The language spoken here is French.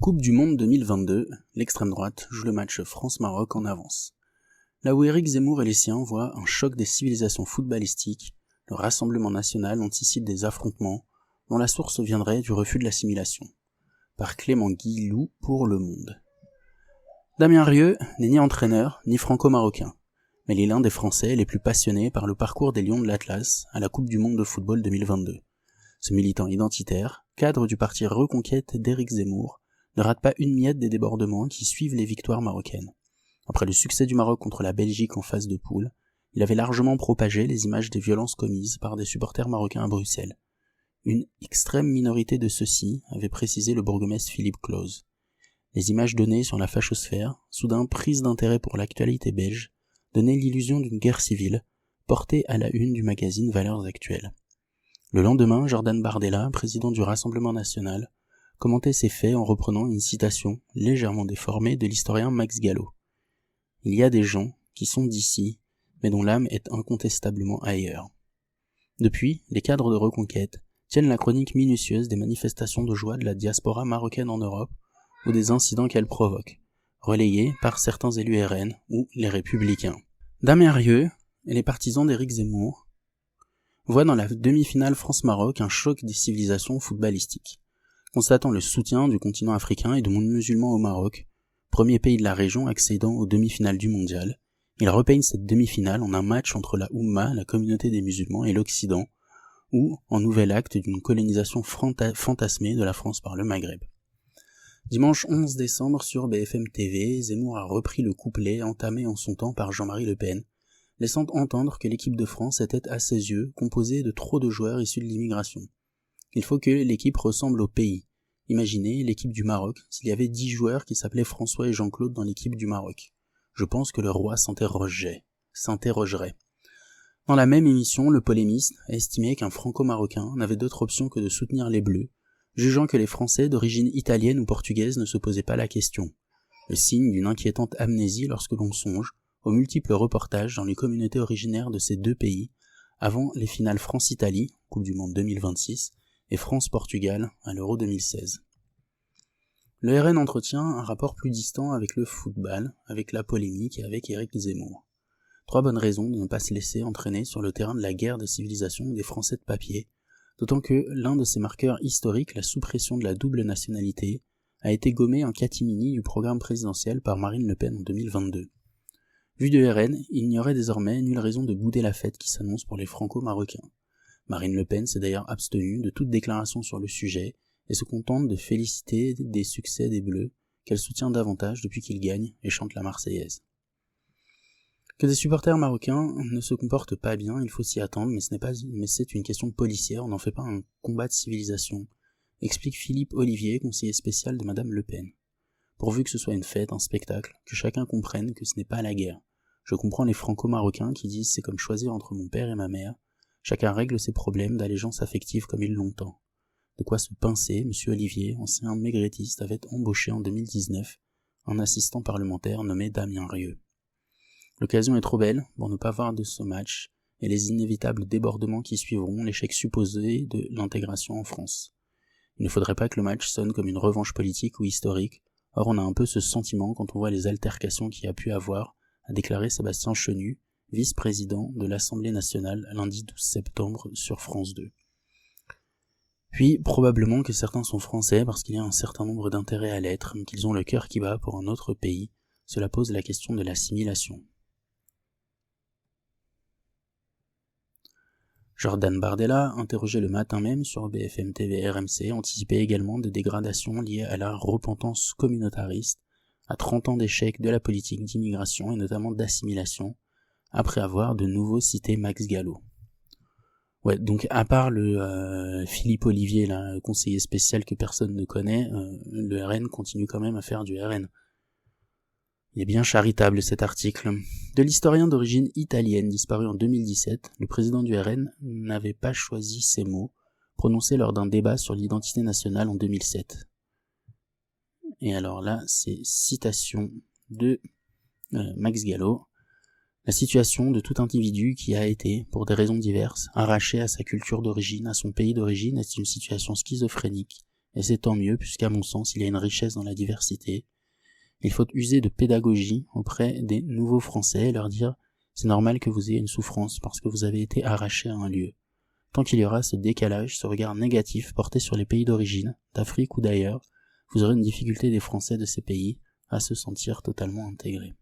Coupe du Monde 2022, l'extrême droite joue le match France-Maroc en avance. Là où Éric Zemmour et les siens voient un choc des civilisations footballistiques, le Rassemblement national anticipe des affrontements dont la source viendrait du refus de l'assimilation. Par Clément Guilloux pour Le Monde. Damien Rieu n'est ni entraîneur ni franco-marocain, mais il est l'un des Français les plus passionnés par le parcours des Lions de l'Atlas à la Coupe du Monde de football 2022. Ce militant identitaire, cadre du parti Reconquête d'Éric Zemmour, ne rate pas une miette des débordements qui suivent les victoires marocaines. Après le succès du Maroc contre la Belgique en phase de poule, il avait largement propagé les images des violences commises par des supporters marocains à Bruxelles. Une extrême minorité de ceux-ci avait précisé le bourgmestre Philippe Close. Les images données sur la fachosphère, soudain prises d'intérêt pour l'actualité belge, donnaient l'illusion d'une guerre civile, portée à la une du magazine Valeurs Actuelles. Le lendemain, Jordan Bardella, président du Rassemblement national, commentait ces faits en reprenant une citation légèrement déformée de l'historien Max Gallo. Il y a des gens qui sont d'ici, mais dont l'âme est incontestablement ailleurs. Depuis, les cadres de Reconquête tiennent la chronique minutieuse des manifestations de joie de la diaspora marocaine en Europe ou des incidents qu'elle provoque, relayés par certains élus RN ou les Républicains. Damien Rieu et les partisans d'Éric Zemmour voient dans la demi-finale France-Maroc un choc des civilisations footballistiques. Constatant le soutien du continent africain et du monde musulman au Maroc, premier pays de la région accédant aux demi-finales du mondial, il repeigne cette demi-finale en un match entre la Oumma, la communauté des musulmans, et l'Occident, ou en nouvel acte d'une colonisation fantasmée de la France par le Maghreb. Dimanche 11 décembre sur BFM TV, Zemmour a repris le couplet entamé en son temps par Jean-Marie Le Pen, laissant entendre que l'équipe de France était, à ses yeux, composée de trop de joueurs issus de l'immigration. Il faut que l'équipe ressemble au pays. Imaginez l'équipe du Maroc s'il y avait 10 joueurs qui s'appelaient François et Jean-Claude dans l'équipe du Maroc. Je pense que le roi s'interrogerait. Dans la même émission, le polémiste a estimé qu'un franco-marocain n'avait d'autre option que de soutenir les Bleus, jugeant que les Français d'origine italienne ou portugaise ne se posaient pas la question. Le signe d'une inquiétante amnésie lorsque l'on songe aux multiples reportages dans les communautés originaires de ces deux pays avant les finales France-Italie, Coupe du Monde 2026, et France-Portugal à l'Euro 2016. Le RN entretient un rapport plus distant avec le football, avec la polémique et avec Éric Zemmour. 3 bonnes raisons de ne pas se laisser entraîner sur le terrain de la guerre des civilisations des Français de papier, d'autant que l'un de ses marqueurs historiques, la suppression de la double nationalité, a été gommé en catimini du programme présidentiel par Marine Le Pen en 2022. Vu de RN, il n'y aurait désormais nulle raison de bouder la fête qui s'annonce pour les franco-marocains. Marine Le Pen s'est d'ailleurs abstenue de toute déclaration sur le sujet et se contente de féliciter des succès des Bleus qu'elle soutient davantage depuis qu'ils gagnent et chantent la Marseillaise. Que des supporters marocains ne se comportent pas bien, il faut s'y attendre, mais c'est une question policière, on n'en fait pas un combat de civilisation, explique Philippe Olivier, conseiller spécial de Madame Le Pen. Pourvu que ce soit une fête, un spectacle, que chacun comprenne que ce n'est pas la guerre. Je comprends les franco-marocains qui disent c'est comme choisir entre mon père et ma mère. Chacun règle ses problèmes d'allégeance affective comme il l'entend. De quoi se pincer, M. Olivier, ancien maigretiste, avait embauché en 2019 un assistant parlementaire nommé Damien Rieu. L'occasion est trop belle pour ne pas voir de ce match et les inévitables débordements qui suivront l'échec supposé de l'intégration en France. Il ne faudrait pas que le match sonne comme une revanche politique ou historique, or on a un peu ce sentiment quand on voit les altercations qu'il y a pu avoir, a déclaré Sébastien Chenu, vice-président de l'Assemblée nationale lundi 12 septembre sur France 2. Puis, probablement que certains sont français parce qu'il y a un certain nombre d'intérêts à l'être, mais qu'ils ont le cœur qui bat pour un autre pays, cela pose la question de l'assimilation. Jordan Bardella, interrogé le matin même sur BFM TV RMC, anticipait également des dégradations liées à la repentance communautariste, à 30 ans d'échec de la politique d'immigration et notamment d'assimilation, après avoir de nouveau cité Max Gallo. Ouais, donc à part le Philippe Olivier, là, conseiller spécial que personne ne connaît, le RN continue quand même à faire du RN. Il est bien charitable cet article. De l'historien d'origine italienne disparu en 2017, le président du RN n'avait pas choisi ces mots, prononcés lors d'un débat sur l'identité nationale en 2007. Et alors là, c'est citation de Max Gallo. La situation de tout individu qui a été, pour des raisons diverses, arraché à sa culture d'origine, à son pays d'origine, est une situation schizophrénique et c'est tant mieux puisqu'à mon sens il y a une richesse dans la diversité. Il faut user de pédagogie auprès des nouveaux Français et leur dire « c'est normal que vous ayez une souffrance parce que vous avez été arraché à un lieu ». Tant qu'il y aura ce décalage, ce regard négatif porté sur les pays d'origine, d'Afrique ou d'ailleurs, vous aurez une difficulté des Français de ces pays à se sentir totalement intégrés.